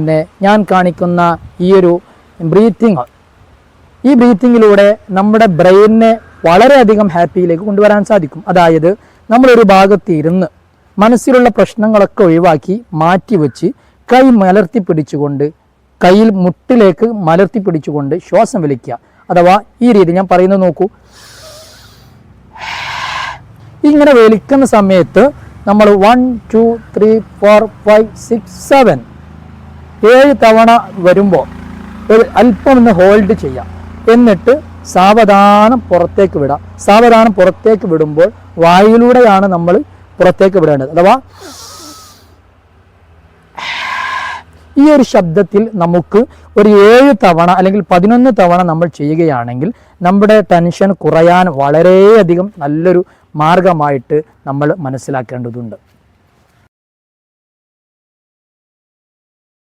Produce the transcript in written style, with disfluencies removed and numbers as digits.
പിന്നെ ഞാൻ കാണിക്കുന്ന ഈ ഒരു ഈ ബ്രീത്തിങ്ങിലൂടെ നമ്മുടെ ബ്രെയിനിനെ വളരെയധികം ഹാപ്പിയിലേക്ക് കൊണ്ടുവരാൻ സാധിക്കും. അതായത് നമ്മളൊരു ഭാഗത്ത് ഇരുന്ന് മനസ്സിലുള്ള പ്രശ്നങ്ങളൊക്കെ ഒഴിവാക്കി മാറ്റിവെച്ച് കൈ മലർത്തി പിടിച്ചുകൊണ്ട് കയ്യിൽ മുട്ടിലേക്ക് മലർത്തി പിടിച്ചുകൊണ്ട് ശ്വാസം വലിക്കുക. അഥവാ ഈ രീതി ഞാൻ പറയുന്നത് നോക്കൂ. ഇങ്ങനെ വലിക്കുന്ന സമയത്ത് നമ്മൾ 1 2 3 4 5 6 7 7 തവണ വരുമ്പോൾ അല്പം ഒന്ന് ഹോൾഡ് ചെയ്യാം. എന്നിട്ട് സാവധാനം പുറത്തേക്ക് വിടാം. സാവധാനം പുറത്തേക്ക് വിടുമ്പോൾ വായുവിലൂടെയാണ് നമ്മൾ പുറത്തേക്ക് വിടേണ്ടത്. അഥവാ ഈ ഒരു ശബ്ദത്തിൽ നമുക്ക് ഒരു 7 തവണ അല്ലെങ്കിൽ 11 തവണ നമ്മൾ ചെയ്യുകയാണെങ്കിൽ നമ്മുടെ ടെൻഷൻ കുറയാൻ വളരെയധികം നല്ലൊരു മാർഗമായിട്ട് നമ്മൾ മനസ്സിലാക്കേണ്ടതുണ്ട്.